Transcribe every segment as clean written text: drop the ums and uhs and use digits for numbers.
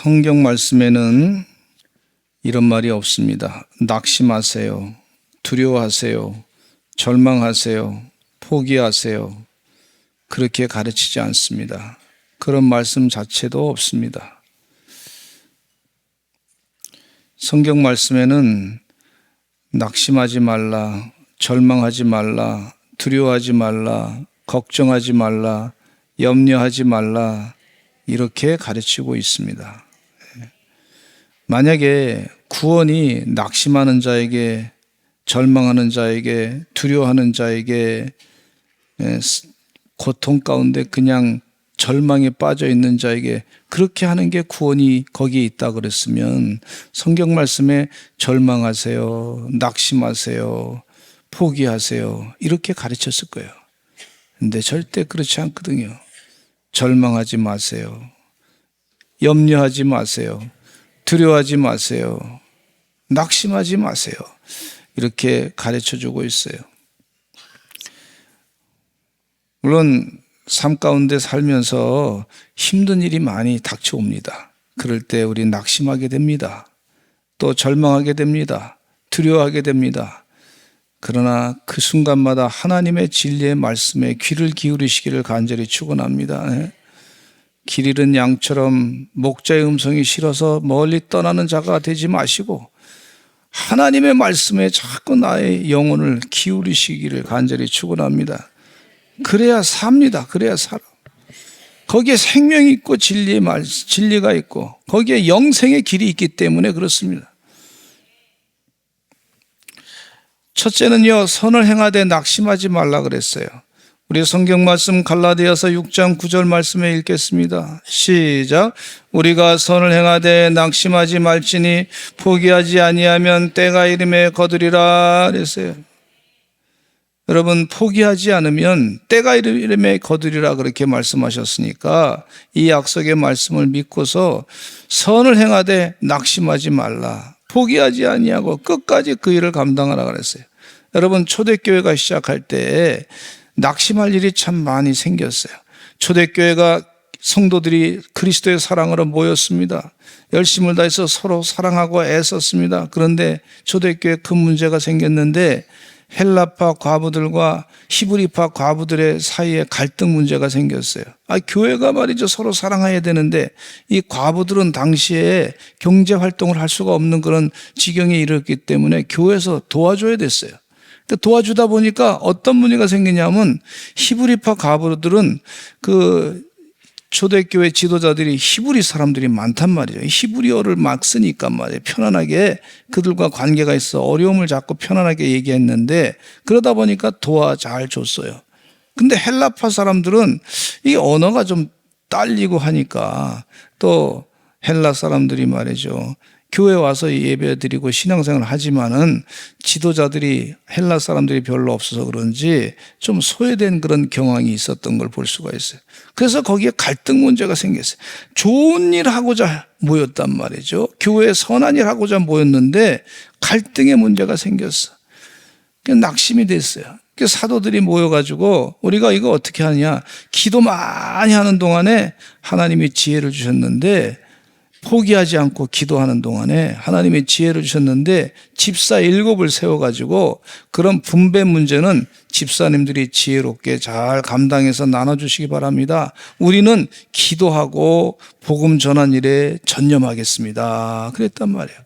성경 말씀에는 이런 말이 없습니다. 낙심하세요. 두려워하세요. 절망하세요. 포기하세요. 그렇게 가르치지 않습니다. 그런 말씀 자체도 없습니다. 성경 말씀에는 낙심하지 말라, 절망하지 말라, 두려워하지 말라, 걱정하지 말라, 염려하지 말라 이렇게 가르치고 있습니다. 만약에 구원이 낙심하는 자에게, 절망하는 자에게, 두려워하는 자에게, 고통 가운데 그냥 절망에 빠져 있는 자에게 그렇게 하는 게 구원이 거기에 있다 그랬으면 성경 말씀에 절망하세요, 낙심하세요, 포기하세요 이렇게 가르쳤을 거예요. 근데 절대 그렇지 않거든요. 절망하지 마세요. 염려하지 마세요. 두려워하지 마세요. 낙심하지 마세요. 이렇게 가르쳐주고 있어요. 물론 삶 가운데 살면서 힘든 일이 많이 닥쳐옵니다. 그럴 때 우리 낙심하게 됩니다. 또 절망하게 됩니다. 두려워하게 됩니다. 그러나 그 순간마다 하나님의 진리의 말씀에 귀를 기울이시기를 간절히 축원합니다. 길 잃은 양처럼 목자의 음성이 싫어서 멀리 떠나는 자가 되지 마시고 하나님의 말씀에 자꾸 나의 영혼을 기울이시기를 간절히 축원합니다. 그래야 삽니다. 그래야 살아. 거기에 생명이 있고 진리가 있고 거기에 영생의 길이 있기 때문에 그렇습니다. 첫째는요, 선을 행하되 낙심하지 말라 그랬어요. 우리 성경 말씀 갈라디아서 6장 9절 말씀에 읽겠습니다. 시작. 우리가 선을 행하되 낙심하지 말지니 포기하지 아니하면 때가 이름에 거두리라 그랬어요. 여러분, 포기하지 않으면 때가 이름에 거두리라 그렇게 말씀하셨으니까 이 약속의 말씀을 믿고서 선을 행하되 낙심하지 말라. 포기하지 아니하고 끝까지 그 일을 감당하라 그랬어요. 여러분, 초대교회가 시작할 때 낙심할 일이 참 많이 생겼어요. 초대교회가 성도들이 그리스도의 사랑으로 모였습니다. 열심을 다해서 서로 사랑하고 애썼습니다. 그런데 초대교회에 큰 문제가 생겼는데 헬라파 과부들과 히브리파 과부들의 사이에 갈등 문제가 생겼어요. 교회가 말이죠. 서로 사랑해야 되는데 이 과부들은 당시에 경제 활동을 할 수가 없는 그런 지경에 이르렀기 때문에 교회에서 도와줘야 됐어요. 도와주다 보니까 어떤 문제가 생기냐면 히브리파 과부들은 그 초대교회 지도자들이 히브리 사람들이 많단 말이죠. 히브리어를 막 쓰니까 말이에요. 편안하게 그들과 관계가 있어 어려움을 잡고 편안하게 얘기했는데 그러다 보니까 도와 잘 줬어요. 근데 헬라파 사람들은 이 언어가 좀 딸리고 하니까 또 헬라 사람들이 말이죠. 교회 와서 예배 드리고 신앙생활을 하지만은 지도자들이 헬라 사람들이 별로 없어서 그런지 좀 소외된 그런 경향이 있었던 걸 볼 수가 있어요. 그래서 거기에 갈등 문제가 생겼어요. 좋은 일 하고자 모였단 말이죠. 교회에 선한 일 하고자 모였는데 갈등의 문제가 생겼어. 낙심이 됐어요. 사도들이 모여가지고 우리가 이거 어떻게 하냐. 기도 많이 하는 동안에 하나님이 지혜를 주셨는데 포기하지 않고 기도하는 동안에 하나님의 지혜를 주셨는데 집사 7을 세워가지고 그런 분배 문제는 집사님들이 지혜롭게 잘 감당해서 나눠주시기 바랍니다. 우리는 기도하고 복음 전한 일에 전념하겠습니다. 그랬단 말이에요.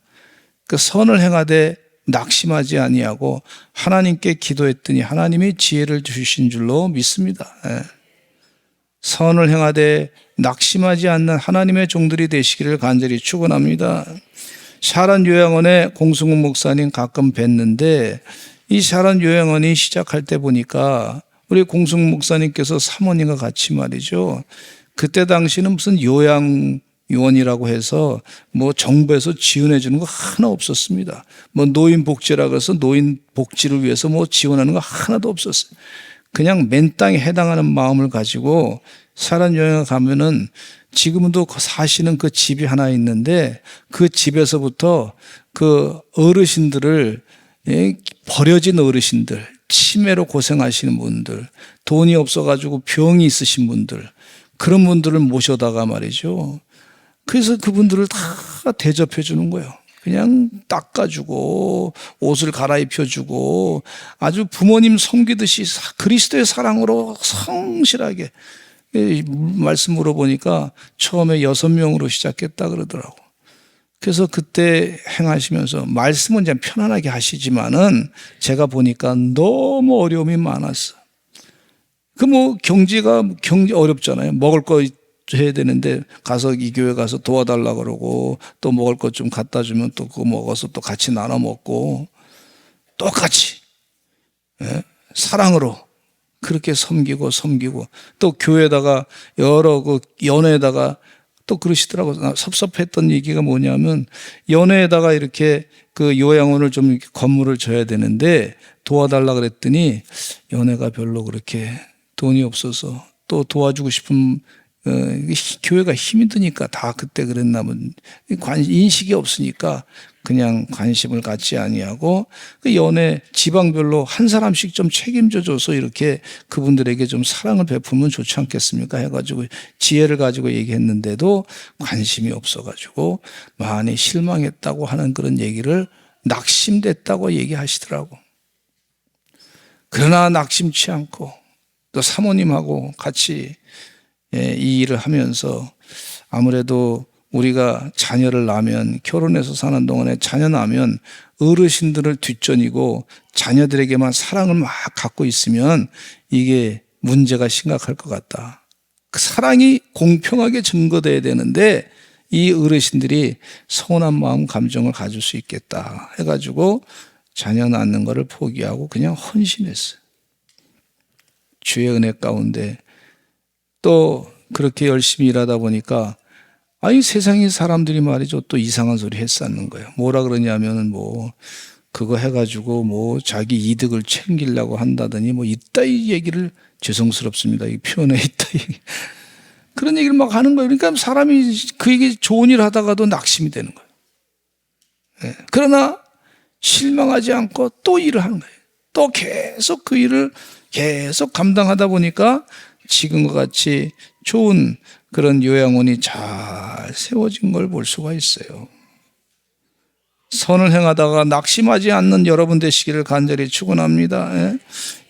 그 선을 행하되 낙심하지 아니하고 하나님께 기도했더니 하나님이 지혜를 주신 줄로 믿습니다. 선을 행하되 낙심하지 않는 하나님의 종들이 되시기를 간절히 축원합니다. 샤론 요양원에 공승훈 목사님 가끔 뵀는데 이 샤론 요양원이 시작할 때 보니까 우리 공승훈 목사님께서 사모님과 같이 말이죠. 그때 당시는 무슨 요양원이라고 해서 뭐 정부에서 지원해 주는 거 하나 없었습니다. 뭐 노인복지라고 해서 노인복지를 위해서 뭐 지원하는 거 하나도 없었어요. 그냥 맨 땅에 해당하는 마음을 가지고 샤론 여행에 가면은 지금도 사시는 그 집이 하나 있는데 그 집에서부터 그 어르신들을 버려진 어르신들, 치매로 고생하시는 분들, 돈이 없어가지고 병이 있으신 분들 그런 분들을 모셔다가 말이죠. 그래서 그분들을 다 대접해 주는 거예요. 그냥 닦아주고 옷을 갈아입혀주고 아주 부모님 섬기듯이 그리스도의 사랑으로 성실하게. 말씀 물어보니까 처음에 6명으로 시작했다 그러더라고. 그래서 그때 행하시면서 말씀은 그냥 편안하게 하시지만은 제가 보니까 너무 어려움이 많았어. 경제 어렵잖아요. 먹을 거 해야 되는데 가서 이 교회 가서 도와달라 그러고 또 먹을 것 좀 갖다 주면 또 그거 먹어서 또 같이 나눠 먹고 똑같이 사랑으로 그렇게 섬기고 또 교회에다가 여러 연회에다가 또 그러시더라고요. 섭섭했던 얘기가 뭐냐면 연회에다가 이렇게 그 요양원을 좀 이렇게 건물을 져야 되는데 도와달라 그랬더니 연회가 별로 그렇게 돈이 없어서 또 도와주고 싶은 교회가 힘이 드니까 다 그때 그랬나면 인식이 없으니까 그냥 관심을 갖지 아니하고 그 연회 지방별로 한 사람씩 좀 책임져 줘서 이렇게 그분들에게 좀 사랑을 베풀면 좋지 않겠습니까 해가지고 지혜를 가지고 얘기했는데도 관심이 없어가지고 많이 실망했다고 하는 그런 얘기를 낙심됐다고 얘기하시더라고. 그러나 낙심치 않고 또 사모님하고 같이 이 일을 하면서 아무래도 우리가 자녀를 낳으면 결혼해서 사는 동안에 자녀 낳으면 어르신들을 뒷전이고 자녀들에게만 사랑을 막 갖고 있으면 이게 문제가 심각할 것 같다. 그 사랑이 공평하게 증거돼야 되는데 이 어르신들이 서운한 마음 감정을 가질 수 있겠다 해가지고 자녀 낳는 것을 포기하고 그냥 헌신했어요. 주의 은혜 가운데 또 그렇게 열심히 일하다 보니까 세상의 사람들이 말이죠. 또 이상한 소리 했었는 거예요. 뭐라 그러냐면은 그거 해가지고 자기 이득을 챙기려고 한다더니 이따위 얘기를 죄송스럽습니다. 이 표현에 이따위. 그런 얘기를 막 하는 거예요. 그러니까 사람이 그 얘기 좋은 일 하다가도 낙심이 되는 거예요. 그러나 실망하지 않고 또 일을 하는 거예요. 또 계속 그 일을 계속 감당하다 보니까 지금과 같이 좋은 그런 요양원이 잘 세워진 걸 볼 수가 있어요. 선을 행하다가 낙심하지 않는 여러분 되시기를 간절히 축원합니다.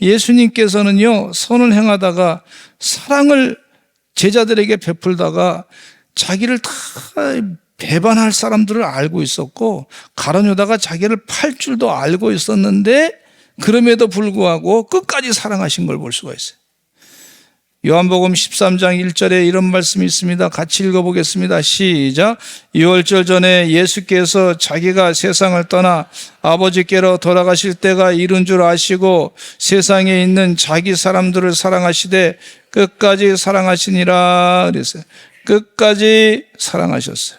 예수님께서는요, 선을 행하다가 사랑을 제자들에게 베풀다가 자기를 다 배반할 사람들을 알고 있었고 가룟유다가 자기를 팔 줄도 알고 있었는데 그럼에도 불구하고 끝까지 사랑하신 걸 볼 수가 있어요. 요한복음 13장 1절에 이런 말씀이 있습니다. 같이 읽어보겠습니다. 시작. 유월절 전에 예수께서 자기가 세상을 떠나 아버지께로 돌아가실 때가 이른 줄 아시고 세상에 있는 자기 사람들을 사랑하시되 끝까지 사랑하시니라 그랬어요. 끝까지 사랑하셨어요.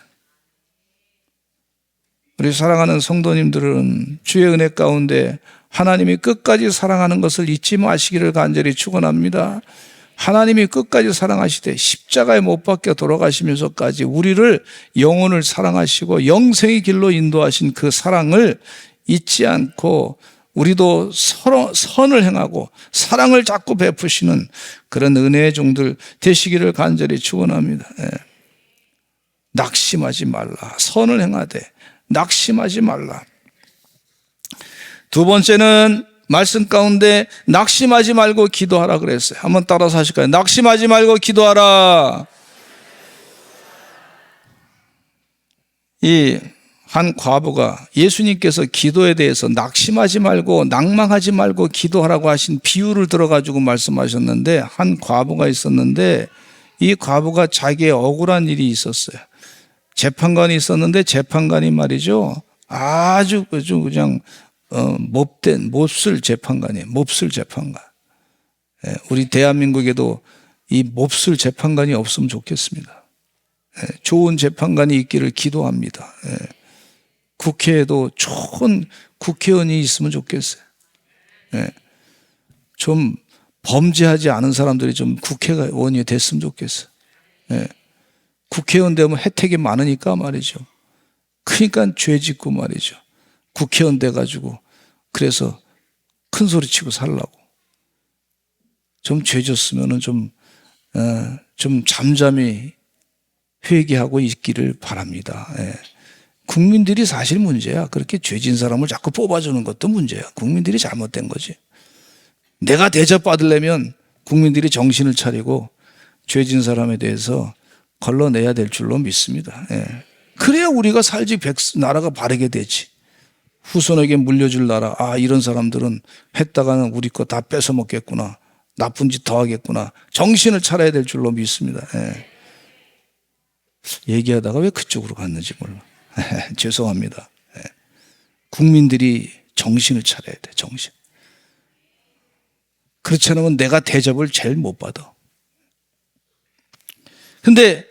우리 사랑하는 성도님들은 주의 은혜 가운데 하나님이 끝까지 사랑하는 것을 잊지 마시기를 간절히 축원합니다. 하나님이 끝까지 사랑하시되 십자가에 못 박혀 돌아가시면서까지 우리를 영혼을 사랑하시고 영생의 길로 인도하신 그 사랑을 잊지 않고 우리도 서로 선을 행하고 사랑을 자꾸 베푸시는 그런 은혜의 종들 되시기를 간절히 축원합니다. 낙심하지 말라. 선을 행하되 낙심하지 말라. 두 번째는 말씀 가운데 낙심하지 말고 기도하라 그랬어요. 한번 따라서 하실까요? 낙심하지 말고 기도하라. 이 한 과부가 예수님께서 기도에 대해서 낙심하지 말고 낭망하지 말고 기도하라고 하신 비유를 들어가지고 말씀하셨는데 한 과부가 있었는데 이 과부가 자기의 억울한 일이 있었어요. 재판관이 있었는데 재판관이 말이죠. 아주 그냥 몹쓸 재판관이에요. 몹쓸 재판관. 우리 대한민국에도 이 몹쓸 재판관이 없으면 좋겠습니다. 좋은 재판관이 있기를 기도합니다. 국회에도 좋은 국회의원이 있으면 좋겠어요. 좀 범죄하지 않은 사람들이 좀 국회의원이 됐으면 좋겠어요. 국회의원 되면 혜택이 많으니까 말이죠. 그러니까 죄 짓고 말이죠. 국회의원 돼가지고 그래서 큰 소리 치고 살라고. 좀 죄 졌으면은 좀 잠잠히 회개하고 있기를 바랍니다. 예. 국민들이 사실 문제야. 그렇게 죄진 사람을 자꾸 뽑아주는 것도 문제야. 국민들이 잘못된 거지. 내가 대접받으려면 국민들이 정신을 차리고 죄진 사람에 대해서 걸러내야 될 줄로 믿습니다. 예. 그래야 우리가 살지 나라가 바르게 되지. 후손에게 물려줄 나라. 아, 이런 사람들은 했다가는 우리 거 다 뺏어 먹겠구나. 나쁜 짓 더 하겠구나. 정신을 차려야 될 줄로 믿습니다. 예. 얘기하다가 왜 그쪽으로 갔는지 몰라. 죄송합니다. 예. 국민들이 정신을 차려야 돼. 정신. 그렇지 않으면 내가 대접을 제일 못 받아. 근데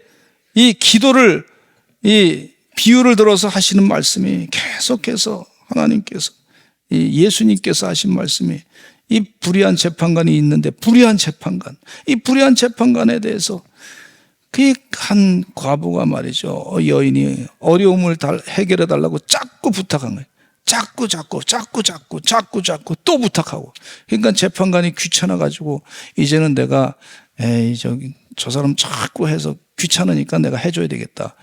이 기도를, 이 비유를 들어서 하시는 말씀이 계속해서 하나님께서, 이 예수님께서 하신 말씀이, 이 불의한 재판관이 있는데, 불의한 재판관, 이 불의한 재판관에 대해서 그 한 과부가 말이죠, 여인이 어려움을 해결해 달라고 자꾸 부탁한 거예요. 자꾸 또 부탁하고. 그러니까 재판관이 귀찮아가지고 이제는 내가 저 사람 자꾸 해서 귀찮으니까 내가 해줘야 되겠다.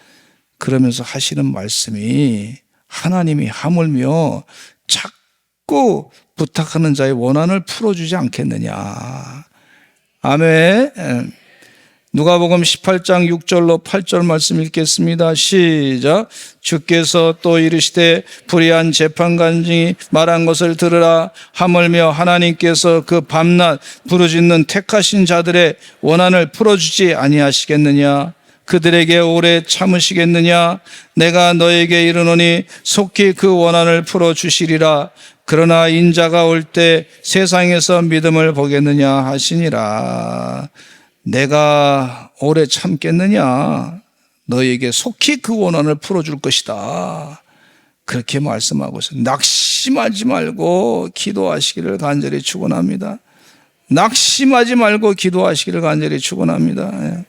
그러면서 하시는 말씀이, 하나님이 하물며 자꾸 부탁하는 자의 원한을 풀어주지 않겠느냐. 아멘. 누가복음 18장 6절로 8절 말씀 읽겠습니다. 시작. 주께서 또 이르시되 불의한 재판관이 말한 것을 들으라. 하물며 하나님께서 그 밤낮 부르짖는 택하신 자들의 원한을 풀어주지 아니하시겠느냐. 그들에게 오래 참으시겠느냐. 내가 너에게 이르노니 속히 그 원한을 풀어주시리라. 그러나 인자가 올 때 세상에서 믿음을 보겠느냐 하시니라. 내가 오래 참겠느냐? 너에게 속히 그 원한을 풀어줄 것이다. 그렇게 말씀하고 있어요. 낙심하지 말고 기도하시기를 간절히 축원합니다. 낙심하지 말고 기도하시기를 간절히 축원합니다.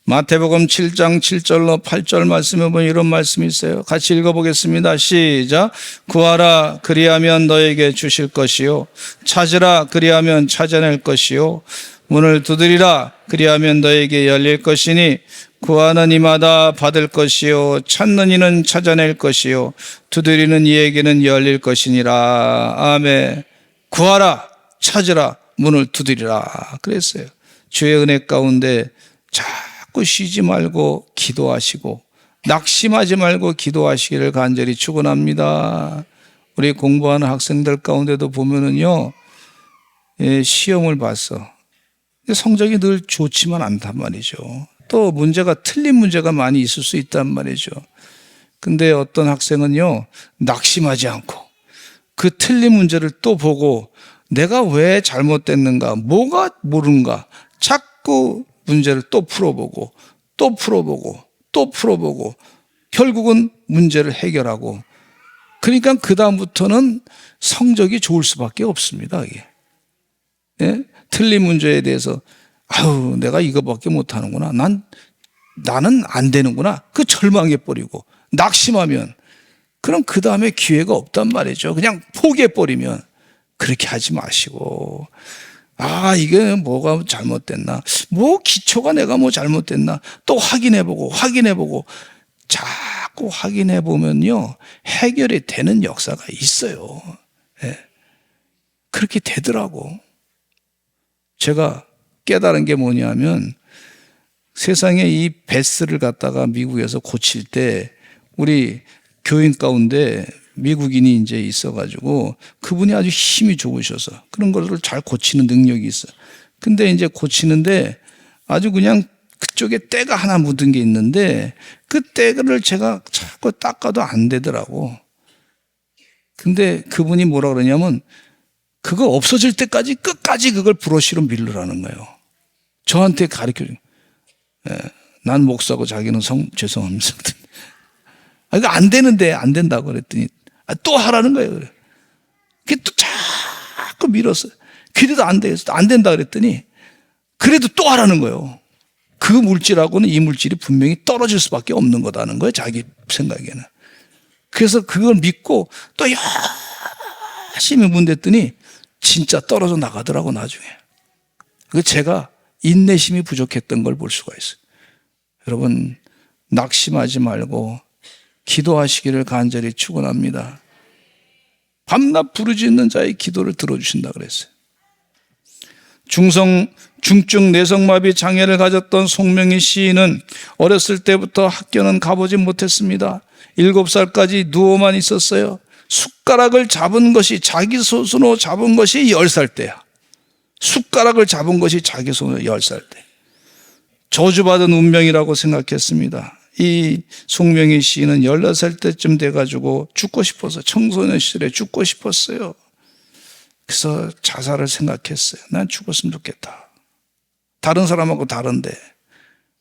마태복음 7장 7절로 8절 말씀에 보면 이런 말씀이 있어요. 같이 읽어보겠습니다. 시작. 구하라 그리하면 너에게 주실 것이요, 찾으라 그리하면 찾아낼 것이요, 문을 두드리라 그리하면 너에게 열릴 것이니 구하는 이마다 받을 것이요, 찾는 이는 찾아낼 것이요, 두드리는 이에게는 열릴 것이니라. 아멘. 구하라, 찾으라, 문을 두드리라 그랬어요. 주의 은혜 가운데 자꾸 쉬지 말고 기도하시고 낙심하지 말고 기도하시기를 간절히 축원합니다. 우리 공부하는 학생들 가운데도 보면은요, 시험을 봤어. 성적이 늘 좋지만 않단 말이죠. 또 문제가 틀린 문제가 많이 있을 수 있단 말이죠. 근데 어떤 학생은요, 낙심하지 않고 그 틀린 문제를 또 보고 내가 왜 잘못됐는가, 뭐가 모르는가, 자꾸 문제를 또 풀어보고 또 풀어보고 또 풀어보고 결국은 문제를 해결하고, 그러니까 그 다음부터는 성적이 좋을 수밖에 없습니다. 이게. 예? 틀린 문제에 대해서 아유 내가 이거밖에 못하는구나, 나는 안 되는구나, 그 절망해버리고 낙심하면 그럼 그 다음에 기회가 없단 말이죠. 그냥 포기해버리면. 그렇게 하지 마시고, 아 이게 뭐가 잘못됐나, 뭐 기초가 내가 뭐 잘못됐나 또 확인해보고 자꾸 확인해보면요 해결이 되는 역사가 있어요. 예. 그렇게 되더라고. 제가 깨달은 게 뭐냐면, 세상에 이 베스를 갖다가 미국에서 고칠 때 우리 교인 가운데 미국인이 이제 있어가지고 그분이 아주 힘이 좋으셔서 그런 것을 잘 고치는 능력이 있어요. 근데 이제 고치는데 아주 그냥 그쪽에 때가 하나 묻은 게 있는데 그 때를 제가 자꾸 닦아도 안 되더라고. 근데 그분이 뭐라 그러냐면 그거 없어질 때까지 끝까지 그걸 브러쉬로 밀으라는 거예요. 저한테 가르쳐줘요. 난 목사고 자기는 죄송합니다. 아, 이거 안 되는데 안 된다고 그랬더니 또 하라는 거예요. 그게 또 자꾸 밀었어요. 그래도 안 된다 그랬더니 그래도 또 하라는 거예요. 그 물질하고는 이 물질이 분명히 떨어질 수밖에 없는 거다는 거예요. 자기 생각에는. 그래서 그걸 믿고 또 열심히 문댔더니 진짜 떨어져 나가더라고 나중에. 그 제가 인내심이 부족했던 걸 볼 수가 있어요. 여러분, 낙심하지 말고 기도하시기를 간절히 축원합니다. 밤낮 부르짖는 자의 기도를 들어주신다 그랬어요. 중증 내성마비 장애를 가졌던 송명희 시인은 어렸을 때부터 학교는 가보지 못했습니다. 7살까지 누워만 있었어요. 숟가락을 잡은 것이 자기 손으로 잡은 것이 10살 때야. 숟가락을 잡은 것이 자기 손으로 10살 때. 저주받은 운명이라고 생각했습니다. 이 송명희 시인은 14살 때쯤 돼가지고 죽고 싶어서, 청소년 시절에 죽고 싶었어요. 그래서 자살을 생각했어요. 난 죽었으면 좋겠다. 다른 사람하고 다른데.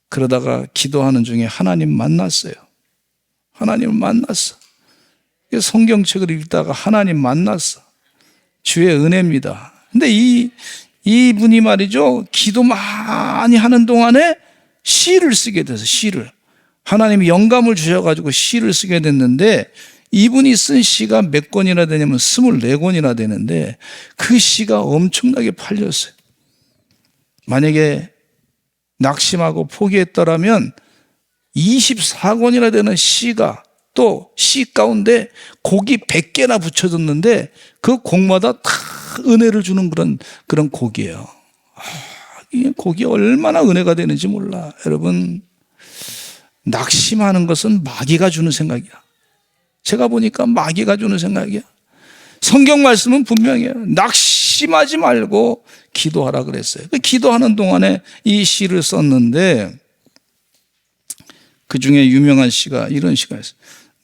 그러다가 기도하는 중에 하나님 만났어요. 하나님을 만났어. 성경책을 읽다가 하나님 만났어. 주의 은혜입니다. 근데 이분이 말이죠, 기도 많이 하는 동안에 시를 쓰게 돼서, 시를. 하나님이 영감을 주셔가지고 시를 쓰게 됐는데, 이분이 쓴 시가 몇 권이나 되냐면 24권이나 되는데, 그 시가 엄청나게 팔렸어요. 만약에 낙심하고 포기했더라면 24권이나 되는 시가, 또 시 가운데 곡이 100개나 붙여졌는데 그 곡마다 다 은혜를 주는 그런 곡이에요. 이 곡이 얼마나 은혜가 되는지 몰라. 여러분, 낙심하는 것은 마귀가 주는 생각이야. 제가 보니까 마귀가 주는 생각이야. 성경 말씀은 분명해요. 낙심하지 말고 기도하라 그랬어요. 기도하는 동안에 이 시를 썼는데, 그 중에 유명한 시가 이런 시가 있어요.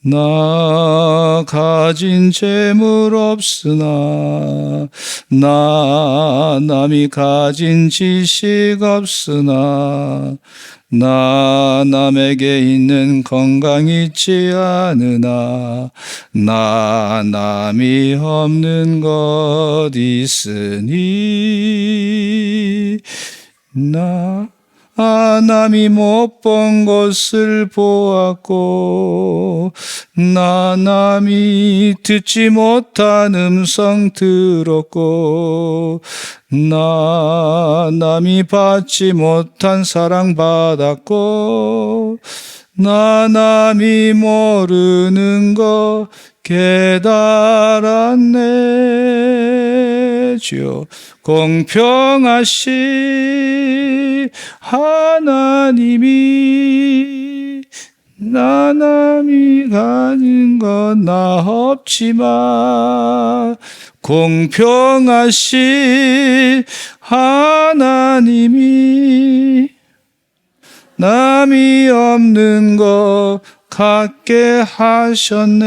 나 가진 재물 없으나, 나 남이 가진 지식 없으나, 나 남에게 있는 건강 있지 않으나, 나 남이 없는 것 있으니, 나 남이 못 본 것을 보았고, 나 남이 듣지 못한 음성 들었고, 나 남이 받지 못한 사랑 받았고, 나 남이 모르는 것 깨달았네. 주여, 공평하시 하나님이, 나 남이 가진 건 나 없지만 공평하시 하나님이 남이 없는 것 갖게 하셨네.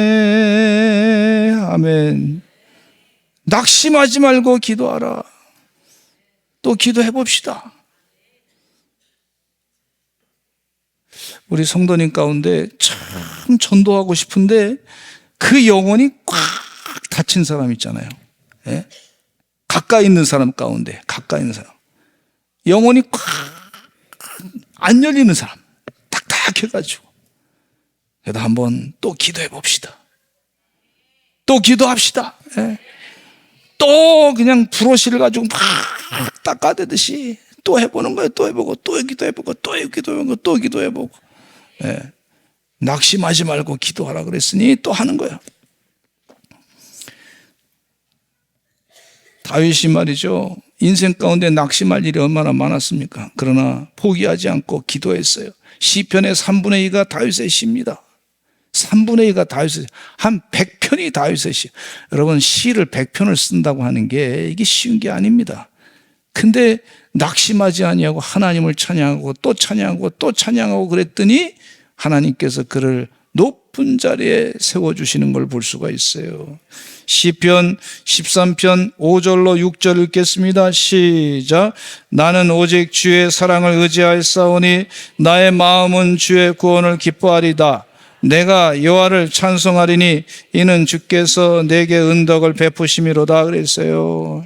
아멘. 낙심하지 말고 기도하라. 또 기도해 봅시다. 우리 성도님 가운데 참 전도하고 싶은데 그 영혼이 꽉 닫힌 사람 있잖아요. 예? 가까이 있는 사람 가운데, 가까이 있는 사람, 영혼이 꽉 안 열리는 사람, 딱딱해가지고. 그래도 한번 또 기도해 봅시다. 또 기도합시다. 예? 또 그냥 브러쉬를 가지고 막 닦아대듯이 또 해보는 거예요. 또 해보고, 또 기도해보고, 또 기도해보고, 또 기도해보고. 예. 낙심하지 말고 기도하라 그랬으니 또 하는 거예요. 다윗이 말이죠, 인생 가운데 낙심할 일이 얼마나 많았습니까? 그러나 포기하지 않고 기도했어요. 시편의 3분의 2가 다윗의 시입니다. 3분의 2가 다윗의 시. 한 100편이 다윗의 시. 여러분, 시를 100편을 쓴다고 하는 게 이게 쉬운 게 아닙니다. 근데 낙심하지 아니하고 하나님을 찬양하고 또 찬양하고 또 찬양하고 그랬더니 하나님께서 그를 높은 자리에 세워주시는 걸 볼 수가 있어요. 시편 13편 5절로 6절 읽겠습니다. 시작. 나는 오직 주의 사랑을 의지하였사오니 나의 마음은 주의 구원을 기뻐하리다. 내가 여호와를 찬송하리니 이는 주께서 내게 은덕을 베푸심이로다 그랬어요.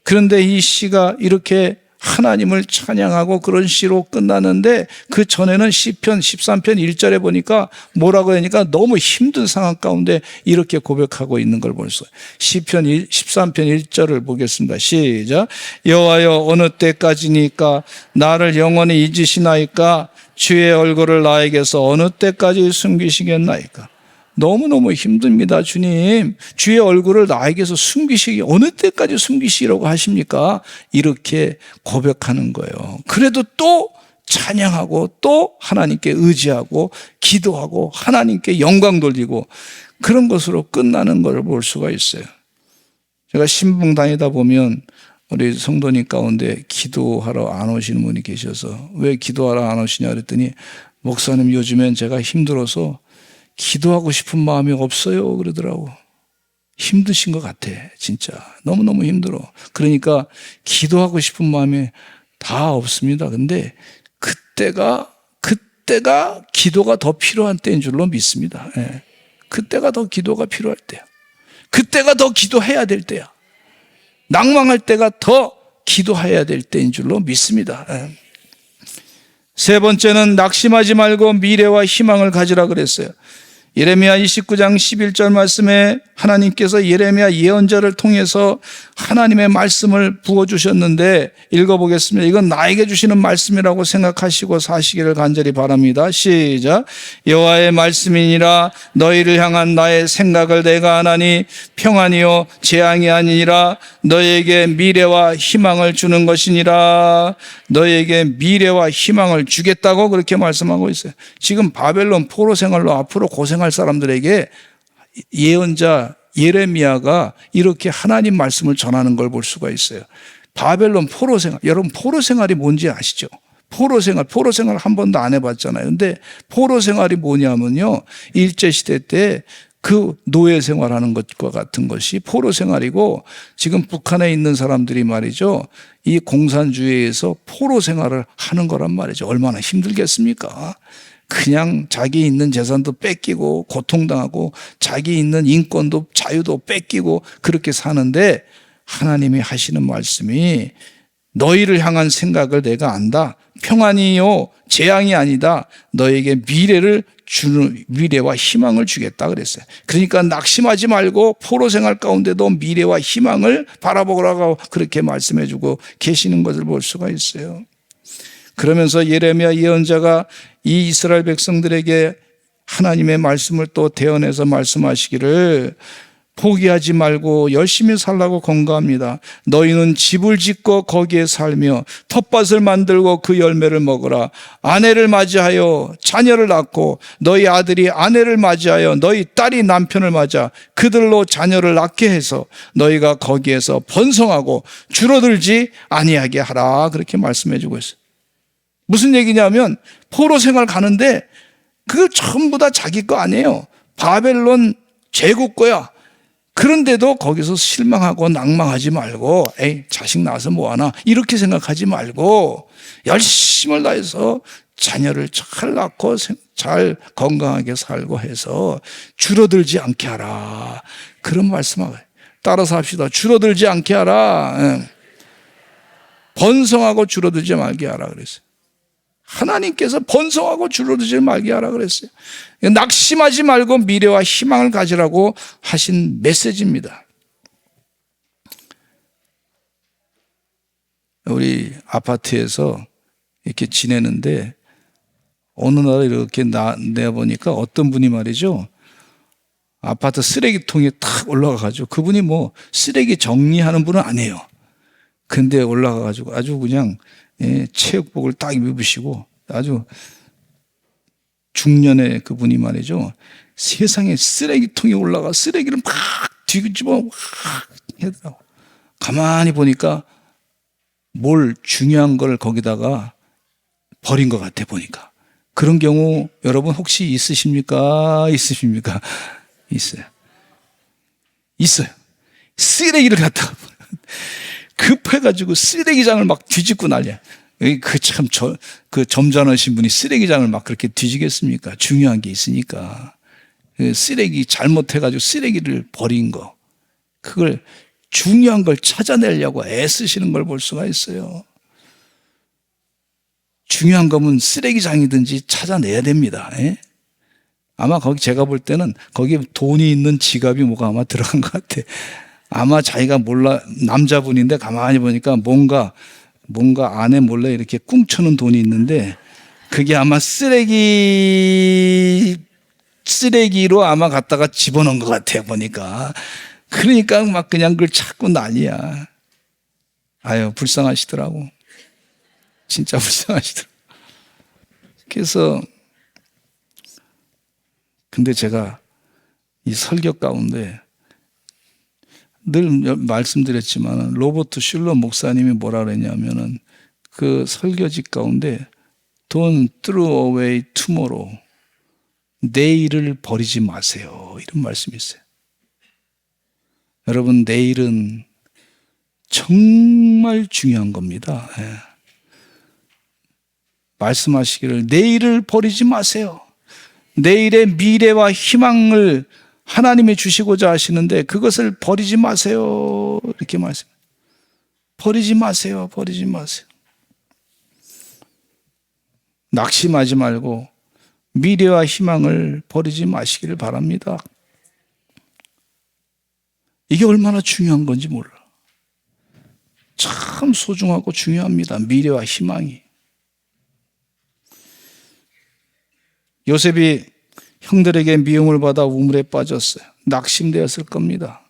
그런데 이 시가 이렇게 하나님을 찬양하고 그런 시로 끝났는데 그 전에는 시편 13편 1절에 보니까 뭐라고 하니까 너무 힘든 상황 가운데 이렇게 고백하고 있는 걸 볼 수 있어요. 시편 13편 1절을 보겠습니다. 시작. 여호와여 어느 때까지니까 나를 영원히 잊으시나이까 주의 얼굴을 나에게서 어느 때까지 숨기시겠나이까. 너무너무 힘듭니다. 주님, 주의 얼굴을 나에게서 숨기시기 어느 때까지 숨기시라고 하십니까? 이렇게 고백하는 거예요. 그래도 또 찬양하고 또 하나님께 의지하고 기도하고 하나님께 영광 돌리고 그런 것으로 끝나는 걸 볼 수가 있어요. 제가 신봉 다니다 보면 우리 성도님 가운데 기도하러 안 오시는 분이 계셔서 왜 기도하러 안 오시냐 그랬더니 목사님 요즘엔 제가 힘들어서 기도하고 싶은 마음이 없어요 그러더라고. 힘드신 것 같아 진짜 너무너무 힘들어. 그러니까 기도하고 싶은 마음이 다 없습니다. 근데 그때가 기도가 더 필요한 때인 줄로 믿습니다. 예. 그때가 더 기도가 필요할 때야. 그때가 더 기도해야 될 때야. 낭망할 때가 더 기도해야 될 때인 줄로 믿습니다. 예. 세 번째는 낙심하지 말고 미래와 희망을 가지라 그랬어요. 예레미야 29장 11절 말씀에 하나님께서 예레미야 예언자를 통해서 하나님의 말씀을 부어주셨는데 읽어보겠습니다. 이건 나에게 주시는 말씀이라고 생각하시고 사시기를 간절히 바랍니다. 시작. 여호와의 말씀이니라 너희를 향한 나의 생각을 내가 아나니 평안이요 재앙이 아니니라 너희에게 미래와 희망을 주는 것이니라. 너희에게 미래와 희망을 주겠다고 그렇게 말씀하고 있어요. 지금 바벨론 포로 생활로 앞으로 고생할 사람들에게 예언자 예레미야가 이렇게 하나님 말씀을 전하는 걸 볼 수가 있어요. 바벨론 포로 생활, 여러분 포로 생활이 뭔지 아시죠? 포로 생활 한 번도 안 해봤잖아요. 근데 포로 생활이 뭐냐면요, 일제시대 때 그 노예 생활하는 것과 같은 것이 포로 생활이고, 지금 북한에 있는 사람들이 말이죠, 이 공산주의에서 포로 생활을 하는 거란 말이죠. 얼마나 힘들겠습니까? 그냥 자기 있는 재산도 뺏기고 고통당하고 자기 있는 인권도 자유도 뺏기고 그렇게 사는데, 하나님이 하시는 말씀이 너희를 향한 생각을 내가 안다. 평안이요 재앙이 아니다. 너에게 미래와 희망을 주겠다 그랬어요. 그러니까 낙심하지 말고 포로 생활 가운데도 미래와 희망을 바라보라고 그렇게 말씀해 주고 계시는 것을 볼 수가 있어요. 그러면서 예레미야 예언자가 이 이스라엘 백성들에게 하나님의 말씀을 또 대언해서 말씀하시기를 포기하지 말고 열심히 살라고 권고합니다. 너희는 집을 짓고 거기에 살며 텃밭을 만들고 그 열매를 먹으라. 아내를 맞이하여 자녀를 낳고 너희 아들이 아내를 맞이하여 너희 딸이 남편을 맞아 그들로 자녀를 낳게 해서 너희가 거기에서 번성하고 줄어들지 아니하게 하라. 그렇게 말씀해 주고 있어요. 무슨 얘기냐면 포로 생활 가는데 그거 전부 다 자기 거 아니에요. 바벨론 제국 거야. 그런데도 거기서 실망하고 낭망하지 말고 에이 자식 낳아서 뭐하나 이렇게 생각하지 말고 열심을 다해서 자녀를 잘 낳고 잘 건강하게 살고 해서 줄어들지 않게 하라. 그런 말씀하고요. 따라서 합시다. 줄어들지 않게 하라. 번성하고 줄어들지 말게 하라 그랬어요. 하나님께서 번성하고 줄어들지 말게 하라 그랬어요. 낙심하지 말고 미래와 희망을 가지라고 하신 메시지입니다. 우리 아파트에서 이렇게 지내는데 어느 날 이렇게 내보니까 어떤 분이 말이죠, 아파트 쓰레기통에 탁 올라가가지고, 그분이 뭐 쓰레기 정리하는 분은 아니에요. 근데 올라가가지고 아주 그냥 체육복을 딱 입으시고 아주 중년의 그분이 말이죠, 세상에 쓰레기통에 올라가 쓰레기를 막 뒤집어 막 하더라고. 가만히 보니까 뭘 중요한 걸 거기다가 버린 것 같아 보니까. 그런 경우 여러분 혹시 있으십니까? 있어요. 쓰레기를 갖다가 급해가지고 쓰레기장을 막 뒤집고 난리야. 그 점잖으신 분이 쓰레기장을 막 그렇게 뒤지겠습니까? 중요한 게 있으니까. 쓰레기 잘못해가지고 쓰레기를 버린 거, 그걸 중요한 걸 찾아내려고 애쓰시는 걸 볼 수가 있어요. 중요한 거면 쓰레기장이든지 찾아내야 됩니다. 예? 아마 거기 제가 볼 때는 거기에 돈이 있는 지갑이 뭐가 아마 들어간 것 같아. 아마 자기가 몰라, 남자분인데 가만히 보니까 뭔가 안에 몰래 이렇게 꿍쳐놓은 돈이 있는데 그게 아마 쓰레기로 아마 갖다가 집어넣은 것 같아요, 보니까. 그러니까 막 그냥 그걸 찾고 난리야. 아유, 불쌍하시더라고. 진짜 불쌍하시더라고. 그래서, 근데 제가 이 설교 가운데 늘 말씀드렸지만 로버트 슐러 목사님이 뭐라 그랬냐면은 그 설교집 가운데 Don't throw away tomorrow. 내일을 버리지 마세요. 이런 말씀이 있어요. 여러분, 내일은 정말 중요한 겁니다. 예. 말씀하시기를 내일을 버리지 마세요. 내일의 미래와 희망을 하나님이 주시고자 하시는데 그것을 버리지 마세요. 이렇게 말씀. 버리지 마세요. 버리지 마세요. 낙심하지 말고 미래와 희망을 버리지 마시기를 바랍니다. 이게 얼마나 중요한 건지 몰라. 참 소중하고 중요합니다. 미래와 희망이. 요셉이 형들에게 미움을 받아 우물에 빠졌어요. 낙심되었을 겁니다.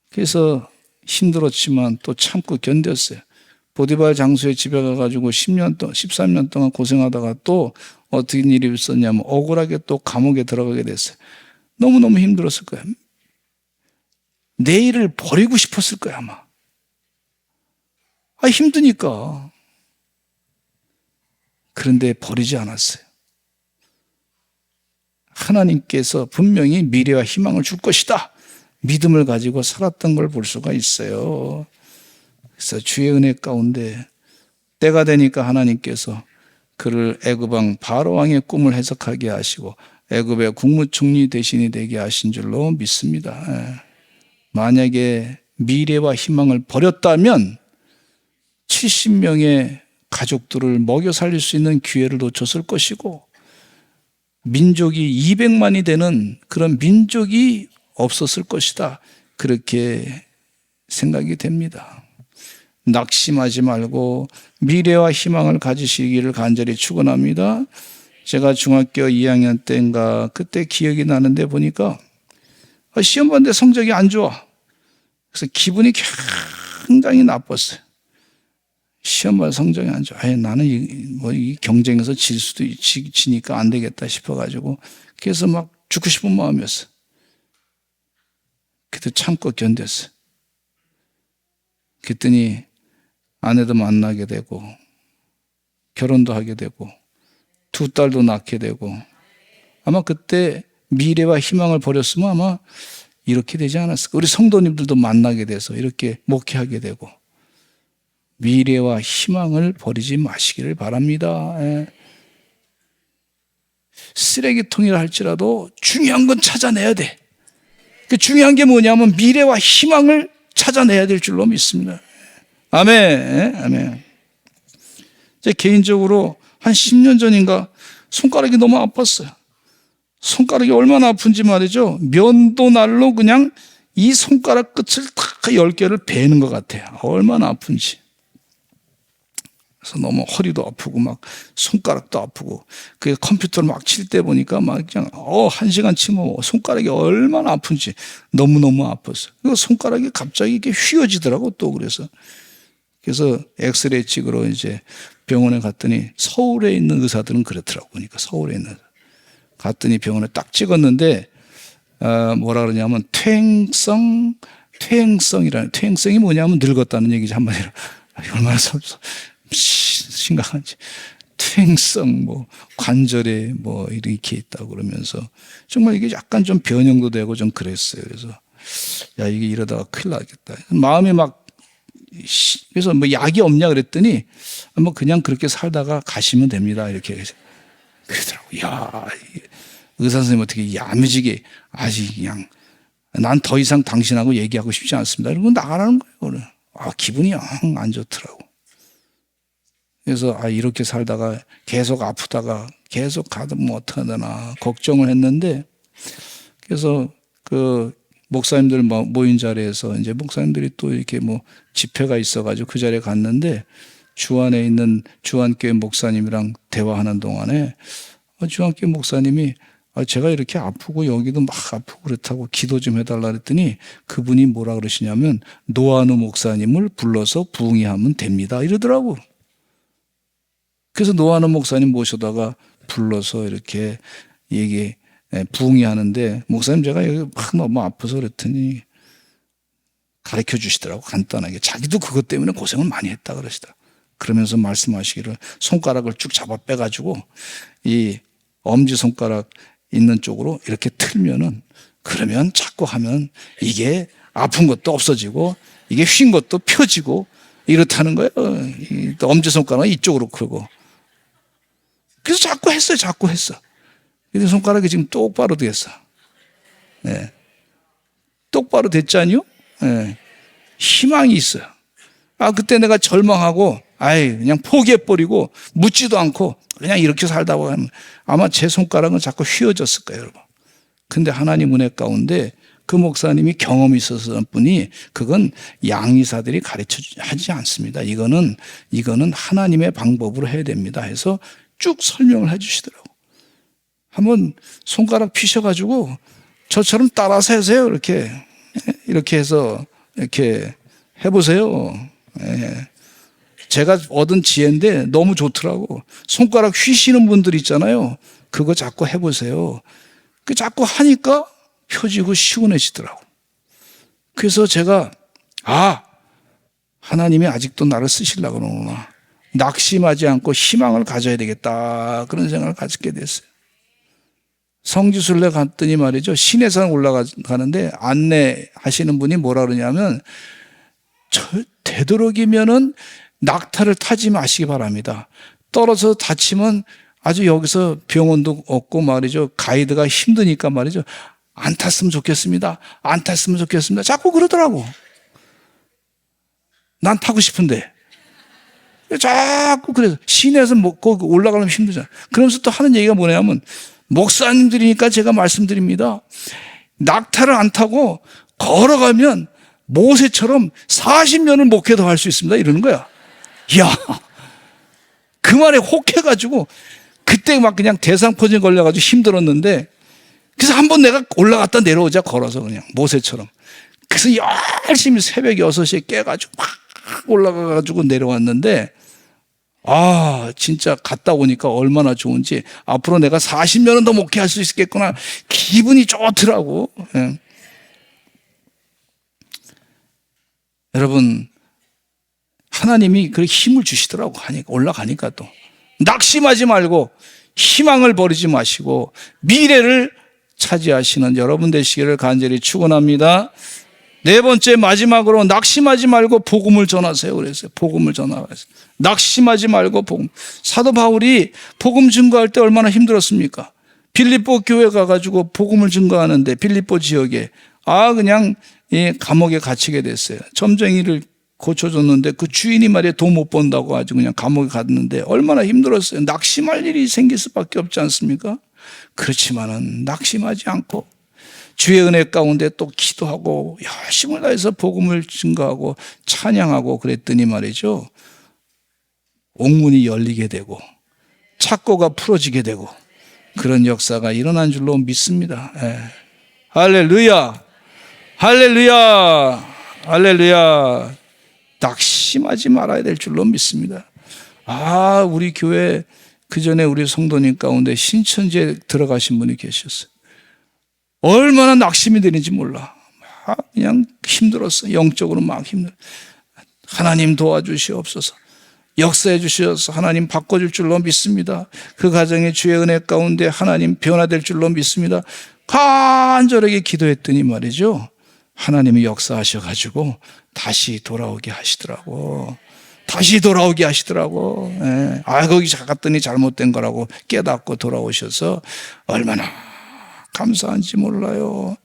그래서 힘들었지만 또 참고 견뎠어요. 보디발 장수의 집에 가가지고 13년 동안 고생하다가 또 어떤 일이 있었냐면 억울하게 또 감옥에 들어가게 됐어요. 너무너무 힘들었을 거예요. 내일을 버리고 싶었을 거예요, 아마. 힘드니까. 그런데 버리지 않았어요. 하나님께서 분명히 미래와 희망을 줄 것이다. 믿음을 가지고 살았던 걸 볼 수가 있어요. 그래서 주의 은혜 가운데 때가 되니까 하나님께서 그를 애굽왕 바로왕의 꿈을 해석하게 하시고 애굽의 국무총리 대신이 되게 하신 줄로 믿습니다. 만약에 미래와 희망을 버렸다면 70명의 가족들을 먹여 살릴 수 있는 기회를 놓쳤을 것이고 민족이 200만이 되는 그런 민족이 없었을 것이다. 그렇게 생각이 됩니다. 낙심하지 말고 미래와 희망을 가지시기를 간절히 축원합니다. 제가 중학교 2학년 때인가 그때 기억이 나는데 보니까 시험 봤는데 성적이 안 좋아. 그래서 기분이 굉장히 나빴어요. 시험 봐 성적이 안 좋아. 나는 이 경쟁에서 지니까 안 되겠다 싶어가지고 그래서 막 죽고 싶은 마음이었어. 그때 참고 견뎠어. 그랬더니 아내도 만나게 되고 결혼도 하게 되고 두 딸도 낳게 되고 아마 그때 미래와 희망을 버렸으면 아마 이렇게 되지 않았을까. 우리 성도님들도 만나게 돼서 이렇게 목회하게 되고 미래와 희망을 버리지 마시기를 바랍니다. 쓰레기통이라 할지라도 중요한 건 찾아내야 돼. 그 중요한 게 뭐냐면 미래와 희망을 찾아내야 될 줄로 믿습니다. 아멘. 아멘. 제 개인적으로 한 10년 전인가 손가락이 너무 아팠어요. 손가락이 얼마나 아픈지 말이죠. 면도날로 그냥 이 손가락 끝을 다 10개를 베는 것 같아요. 얼마나 아픈지. 그래서 너무 허리도 아프고 막 손가락도 아프고 그 컴퓨터를 막 칠 때 보니까 막 그냥 1시간 치면 손가락이 얼마나 아픈지 너무너무 아팠어요. 그 손가락이 갑자기 이렇게 휘어지더라고 또 그래서 엑스레이 찍으러 이제 병원에 갔더니 서울에 있는 의사들은 그렇더라고. 그러니까 서울에 있는 갔더니 병원에 딱 찍었는데 뭐라 그러냐면 퇴행성이라는 퇴행성이 뭐냐면 늙었다는 얘기지 한마디로. 얼마나 심각한지. 퇴행성 관절에 이렇게 있다고 그러면서 정말 이게 약간 좀 변형도 되고 좀 그랬어요. 그래서 야 이게 이러다가 큰일 나겠다. 마음이 막 그래서 약이 없냐 그랬더니 그냥 그렇게 살다가 가시면 됩니다. 이렇게 그러더라고. 야 의사 선생님 어떻게 야무지게 아직 그냥 난 더 이상 당신하고 얘기하고 싶지 않습니다. 이러고 나가라는 거예요. 기분이 영 안 좋더라고. 그래서 이렇게 살다가 계속 아프다가 계속 가면 어떡하나 걱정을 했는데, 그래서 그 목사님들 모인 자리에서 이제 목사님들이 또 이렇게 뭐 집회가 있어가지고 그 자리에 갔는데, 주안에 있는 주안교회 목사님이랑 대화하는 동안에 주안교회 목사님이 제가 이렇게 아프고 여기도 막 아프고 그렇다고 기도 좀 해달라 그랬더니 그분이 뭐라 그러시냐면 노아누 목사님을 불러서 부흥회하면 됩니다 이러더라고. 그래서 노아누 목사님 모셔다가 불러서 이렇게 부흥회하는데, 목사님 제가 여기 막 너무 아파서 그랬더니 가르쳐 주시더라고. 간단하게 자기도 그것 때문에 고생을 많이 했다 그러시더라고. 그러면서 말씀하시기를 손가락을 쭉 잡아 빼가지고 이 엄지손가락 있는 쪽으로 이렇게 틀면은, 그러면 자꾸 하면 이게 아픈 것도 없어지고 이게 휜 것도 펴지고 이렇다는 거예요. 엄지손가락은 이쪽으로 크고. 그래서 자꾸 했어. 근데 손가락이 지금 똑바로 됐어. 네. 똑바로 됐잖요? 네. 희망이 있어요. 그때 내가 절망하고 그냥 포기해버리고 묻지도 않고 그냥 이렇게 살다 보면 아마 제 손가락은 자꾸 휘어졌을 거예요, 여러분. 근데 하나님 은혜 가운데 그 목사님이 경험이 있어서 뿐이, 그건 양의사들이 가르쳐 하지 않습니다. 이거는 하나님의 방법으로 해야 됩니다 해서 쭉 설명을 해 주시더라고. 한번 손가락 피셔가지고 저처럼 따라서 하세요. 이렇게 해서 이렇게 해보세요. 제가 얻은 지혜인데 너무 좋더라고. 손가락 휘시는 분들 있잖아요. 그거 자꾸 해보세요. 자꾸 하니까 펴지고 시원해지더라고. 그래서 제가 하나님이 아직도 나를 쓰시려고 그러구나. 낙심하지 않고 희망을 가져야 되겠다, 그런 생각을 가지게 됐어요. 성지순례 갔더니 말이죠, 시내산 올라가는데 안내하시는 분이 뭐라 그러냐면, 되도록이면은 낙타를 타지 마시기 바랍니다. 떨어져 다치면 아주 여기서 병원도 없고 말이죠, 가이드가 힘드니까 말이죠, 안 탔으면 좋겠습니다. 안 탔으면 좋겠습니다. 자꾸 그러더라고. 난 타고 싶은데. 자꾸 그래서 시내에서 거기 올라가려면 힘들잖아. 그러면서 또 하는 얘기가 뭐냐면, 목사님들이니까 제가 말씀드립니다. 낙타를 안 타고 걸어가면 모세처럼 40년을 목회도 할 수 있습니다, 이러는 거야. 이야, 그 말에 혹해가지고 그때 막 그냥 대상포진 걸려가지고 힘들었는데, 그래서 한번 내가 올라갔다 내려오자, 걸어서 그냥 모세처럼. 그래서 열심히 새벽 6시에 깨가지고 막 올라가가지고 내려왔는데, 진짜 갔다 오니까 얼마나 좋은지, 앞으로 내가 40년은 더 목회할 수 있겠구나, 기분이 좋더라고. 예. 여러분, 하나님이 그렇게 힘을 주시더라고. 올라가니까 또. 낙심하지 말고 희망을 버리지 마시고 미래를 차지하시는 여러분 되시기를 간절히 축원합니다. 네 번째, 마지막으로 낙심하지 말고 복음을 전하세요 그랬어요. 복음을 전하세요. 낙심하지 말고 복음. 사도 바울이 복음 증거할 때 얼마나 힘들었습니까? 빌립보 교회 가가지고 복음을 증거하는데, 빌립보 지역에 그냥 감옥에 갇히게 됐어요. 점쟁이를 고쳐줬는데 그 주인이 말이야 돈 못 번다고 아주 그냥 감옥에 갔는데 얼마나 힘들었어요. 낙심할 일이 생길 수밖에 없지 않습니까? 그렇지만은 낙심하지 않고 주의 은혜 가운데 또 기도하고 열심을 다해서 복음을 증거하고 찬양하고 그랬더니 말이죠, 옥문이 열리게 되고 착고가 풀어지게 되고 그런 역사가 일어난 줄로 믿습니다. 할렐루야, 할렐루야, 할렐루야. 낙심하지 말아야 될 줄로 믿습니다. 우리 교회 그전에 우리 성도님 가운데 신천지에 들어가신 분이 계셨어요. 얼마나 낙심이 되는지 몰라. 그냥 힘들었어. 영적으로 막 힘들어. 하나님 도와주시옵소서. 역사해 주셔서 하나님 바꿔줄 줄로 믿습니다. 그 가정의 주의 은혜 가운데 하나님 변화될 줄로 믿습니다. 간절하게 기도했더니 말이죠, 하나님이 역사하셔가지고 다시 돌아오게 하시더라고. 다시 돌아오게 하시더라고. 거기 갔더니 잘못된 거라고 깨닫고 돌아오셔서 얼마나 감사한지 몰라요.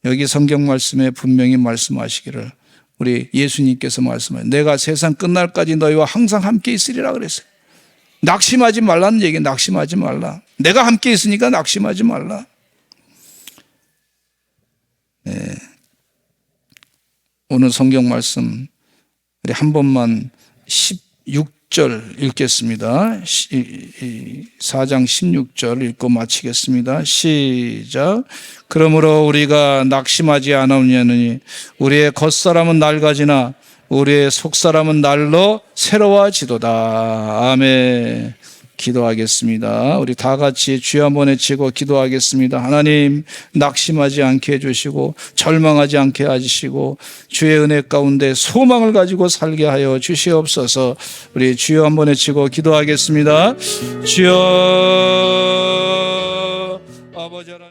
여기 성경 말씀에 분명히 말씀하시기를 우리 예수님께서 말씀하세요. 내가 세상 끝날까지 너희와 항상 함께 있으리라 그랬어요. 낙심하지 말라는 얘기예요. 낙심하지 말라. 내가 함께 있으니까 낙심하지 말라. 네. 오늘 성경 말씀 우리 한 번만 16절 읽겠습니다. 4장 16절 읽고 마치겠습니다. 시작. 그러므로 우리가 낙심하지 않으려니 우리의 겉사람은 낡아지나 우리의 속사람은 날로 새로워지도다. 아멘. 기도하겠습니다. 우리 다 같이 주여 한번 외치고 기도하겠습니다. 하나님, 낙심하지 않게 해주시고 절망하지 않게 해주시고 주의 은혜 가운데 소망을 가지고 살게 하여 주시옵소서. 우리 주여 한번 외치고 기도하겠습니다. 주여 아버지 하나님.